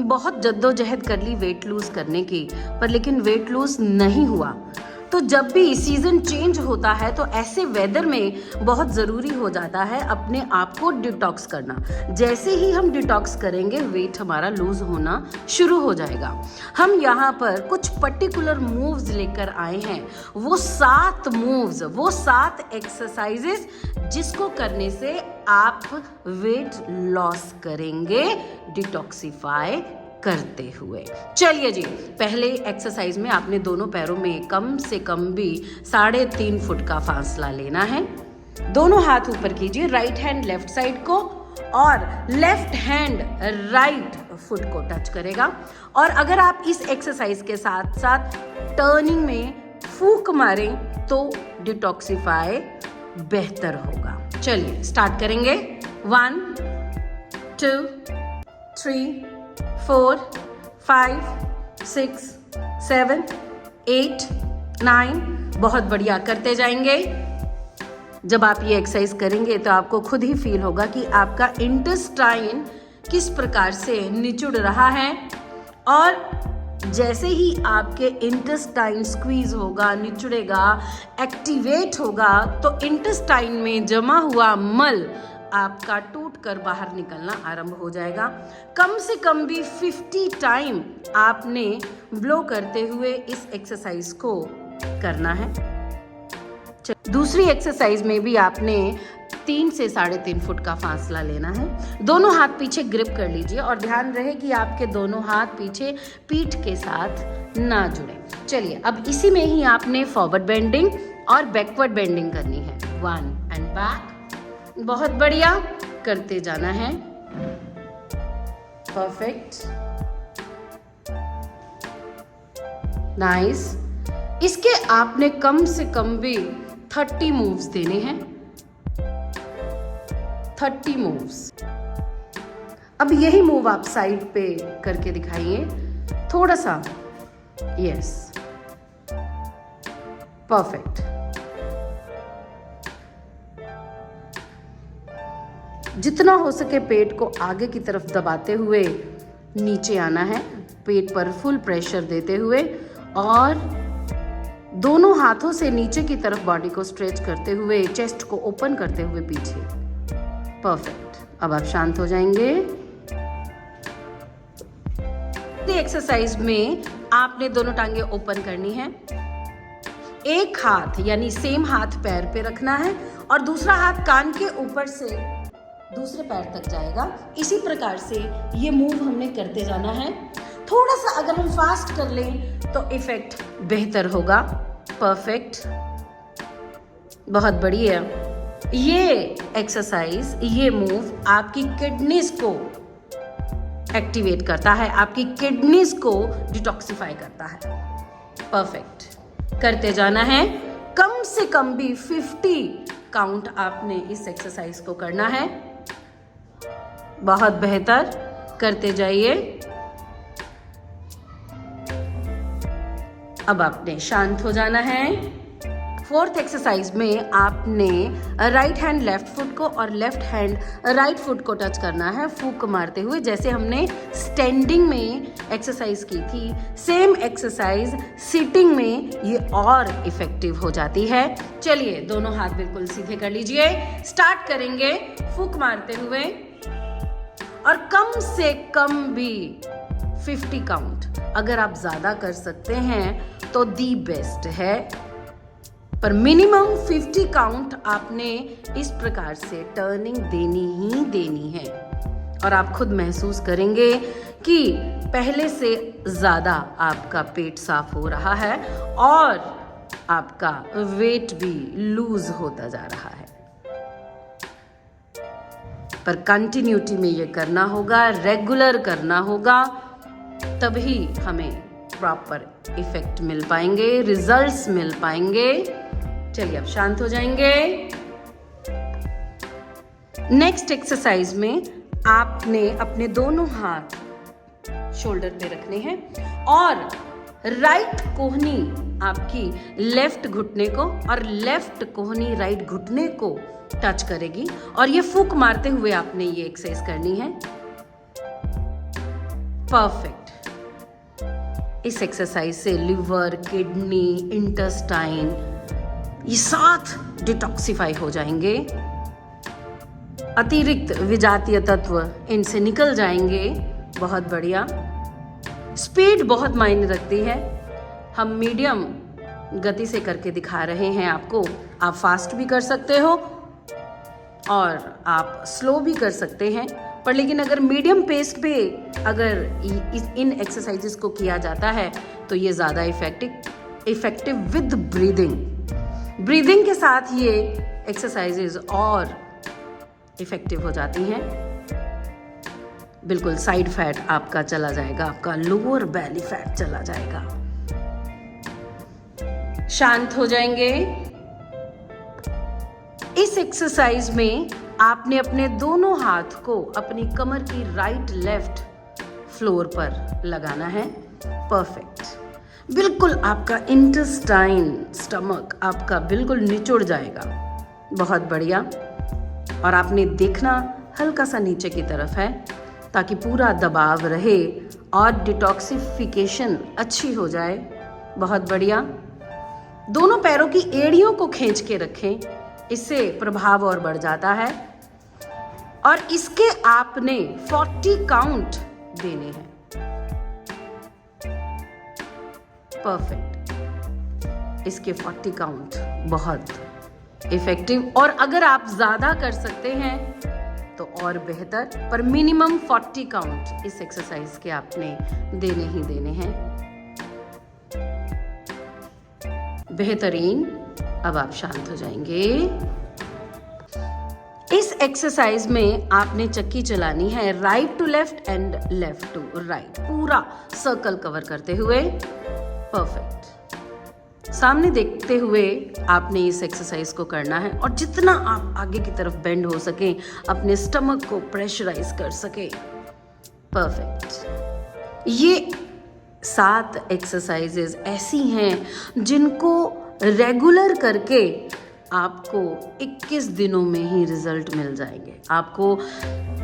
बहुत जद्दोजहद कर ली वेट लूज करने की, पर लेकिन वेट लूज नहीं हुआ। तो जब भी सीजन चेंज होता है तो ऐसे वेदर में बहुत ज़रूरी हो जाता है अपने आप को डिटॉक्स करना। जैसे ही हम डिटॉक्स करेंगे वेट हमारा लूज होना शुरू हो जाएगा। हम यहाँ पर कुछ पर्टिकुलर मूव्स लेकर आए हैं, वो 7 मूव्स, वो 7 एक्सरसाइजेस जिसको करने से आप वेट लॉस करेंगे डिटॉक्सिफाई करते हुए। चलिए जी, पहले एक्सरसाइज में आपने दोनों पैरों में कम से कम भी 3.5 फुट का फासला लेना है। दोनों हाथ ऊपर कीजिए, राइट हैंड लेफ्ट साइड को और लेफ्ट हैंड राइट फुट को टच करेगा। और अगर आप इस एक्सरसाइज के साथ साथ टर्निंग में फूंक मारें तो डिटॉक्सिफाई बेहतर होगा। चलिए स्टार्ट करेंगे। 1 2 3 4 5 6 7 8 9। बहुत बढ़िया, करते जाएंगे। जब आप ये एक्सरसाइज करेंगे तो आपको खुद ही फील होगा कि आपका इंटेस्टाइन किस प्रकार से निचुड़ रहा है। और जैसे ही आपके इंटेस्टाइन स्क्वीज होगा, निचुड़ेगा, एक्टिवेट होगा, तो इंटेस्टाइन में जमा हुआ मल आपका टूट कर बाहर निकलना आरंभ हो जाएगा। कम से कम भी 50 टाइम आपने ब्लो करते हुए इस एक्सरसाइज को करना है। दूसरी एक्सरसाइज में भी आपने 3 से 3.5 फुट का फासला लेना है। दोनों हाथ पीछे ग्रिप कर लीजिए और ध्यान रहे कि आपके दोनों हाथ पीछे पीठ के साथ ना जुड़े। चलिए, अब इसी में ही आपने फॉरवर्ड बेंडिंग और बैकवर्ड बेंडिंग करनी है। 1 एंड बैक। बहुत बढ़िया, करते जाना है। Perfect, nice. इसके आपने कम से कम भी 30 मूव्स देने हैं। 30 मूव्स। अब यही मूव आप साइड पे करके दिखाइए थोड़ा सा। Yes, perfect. जितना हो सके पेट को आगे की तरफ दबाते हुए नीचे आना है, पेट पर फुल प्रेशर देते हुए और दोनों हाथों से नीचे की तरफ बॉडी को स्ट्रेच करते हुए, चेस्ट को ओपन करते हुए पीछे। परफेक्ट। अब आप शांत हो जाएंगे। एक्सरसाइज में आपने दोनों टांगे ओपन करनी है। एक हाथ यानी सेम हाथ पैर पे रखना है और दूसरा हाथ कान के ऊपर से दूसरे पैर तक जाएगा। इसी प्रकार से ये मूव हमने करते जाना है। थोड़ा सा अगर हम फास्ट कर लें तो इफेक्ट बेहतर होगा। परफेक्ट, बहुत बढ़िया। ये एक्सरसाइज, ये मूव आपकी किडनीज को एक्टिवेट करता है, आपकी किडनीज को डिटॉक्सिफाई करता है। परफेक्ट, करते जाना है। कम से कम भी 50 काउंट आपने इस एक्सरसाइज को करना है। बहुत बेहतर, करते जाइए। अब आपने शांत हो जाना है। 4th एक्सरसाइज में आपने राइट हैंड लेफ्ट फुट को और लेफ्ट हैंड राइट फुट को टच करना है, फूंक मारते हुए, जैसे हमने स्टैंडिंग में एक्सरसाइज की थी। सेम एक्सरसाइज सिटिंग में ये और इफेक्टिव हो जाती है। चलिए, दोनों हाथ बिल्कुल सीधे कर लीजिए। स्टार्ट करेंगे फूंक मारते हुए और कम से कम भी 50 काउंट। अगर आप ज्यादा कर सकते हैं तो दी बेस्ट है, पर मिनिमम 50 काउंट आपने इस प्रकार से टर्निंग देनी ही देनी है। और आप खुद महसूस करेंगे कि पहले से ज्यादा आपका पेट साफ हो रहा है और आपका वेट भी लूज होता जा रहा है। पर कंटिन्यूटी में ये करना होगा, रेगुलर करना होगा, तभी हमें प्रॉपर इफेक्ट मिल पाएंगे, रिजल्ट्स मिल पाएंगे। चलिए, अब शांत हो जाएंगे। नेक्स्ट एक्सरसाइज में आपने अपने दोनों हाथ शोल्डर पे रखने हैं और राइट कोहनी आपकी लेफ्ट घुटने को और लेफ्ट कोहनी राइट घुटने को टच करेगी और ये फूंक मारते हुए आपने ये एक्सरसाइज करनी है। परफेक्ट। इस एक्सरसाइज से लिवर, किडनी, इंटेस्टाइन ये साथ डिटॉक्सिफाई हो जाएंगे। अतिरिक्त विजातीय तत्व इनसे निकल जाएंगे। बहुत बढ़िया। स्पीड बहुत मायने रखती है। हम मीडियम गति से करके दिखा रहे हैं आपको। आप फास्ट भी कर सकते हो और आप स्लो भी कर सकते हैं, पर लेकिन अगर मीडियम पेस पे अगर इन एक्सरसाइजेस को किया जाता है तो ये ज़्यादा इफेक्टिव विद ब्रीदिंग के साथ ये एक्सरसाइजेस और इफेक्टिव हो जाती हैं। बिल्कुल साइड फैट आपका चला जाएगा, आपका लोअर बेली फैट चला जाएगा। शांत हो जाएंगे। इस एक्सरसाइज में आपने अपने दोनों हाथ को अपनी कमर की राइट लेफ्ट फ्लोर पर लगाना है। परफेक्ट। बिल्कुल आपका इंटेस्टाइन, स्टमक आपका बिल्कुल निचुड़ जाएगा। बहुत बढ़िया। और आपने देखना हल्का सा नीचे की तरफ है ताकि पूरा दबाव रहे और डिटॉक्सिफिकेशन अच्छी हो जाए। बहुत बढ़िया। दोनों पैरों की एड़ियों को खींच के रखें, इससे प्रभाव और बढ़ जाता है। और इसके आपने 40 काउंट देने हैं। परफेक्ट। इसके 40 काउंट बहुत इफेक्टिव। और अगर आप ज्यादा कर सकते हैं तो और बेहतर, पर मिनिमम 40 काउंट इस एक्सरसाइज के आपने देने ही देने हैं। बेहतरीन। अब आप शांत हो जाएंगे। इस एक्सरसाइज में आपने चक्की चलानी है right to left and left to right, पूरा सर्कल कवर करते हुए। परफेक्ट। सामने देखते हुए आपने इस एक्सरसाइज को करना है और जितना आप आगे की तरफ बेंड हो सके, अपने स्टमक को प्रेशराइज कर सके। परफेक्ट। ये 7 एक्सरसाइजेज ऐसी हैं जिनको रेगुलर करके आपको 21 दिनों में ही रिजल्ट मिल जाएंगे। आपको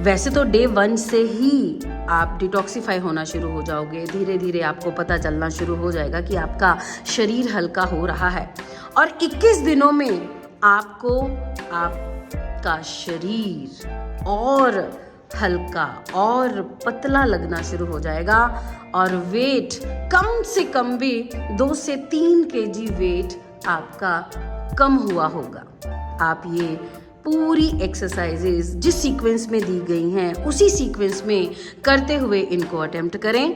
वैसे तो डे 1 से ही आप डिटॉक्सिफाई होना शुरू हो जाओगे। धीरे धीरे आपको पता चलना शुरू हो जाएगा कि आपका शरीर हल्का हो रहा है और 21 दिनों में आपको आपका शरीर और हल्का और पतला लगना शुरू हो जाएगा और वेट कम से कम भी 2 से 3 केजी वेट आपका कम हुआ होगा। आप ये पूरी एक्सरसाइजेज जिस सीक्वेंस में दी गई हैं उसी सीक्वेंस में करते हुए इनको अटेम्प्ट करें।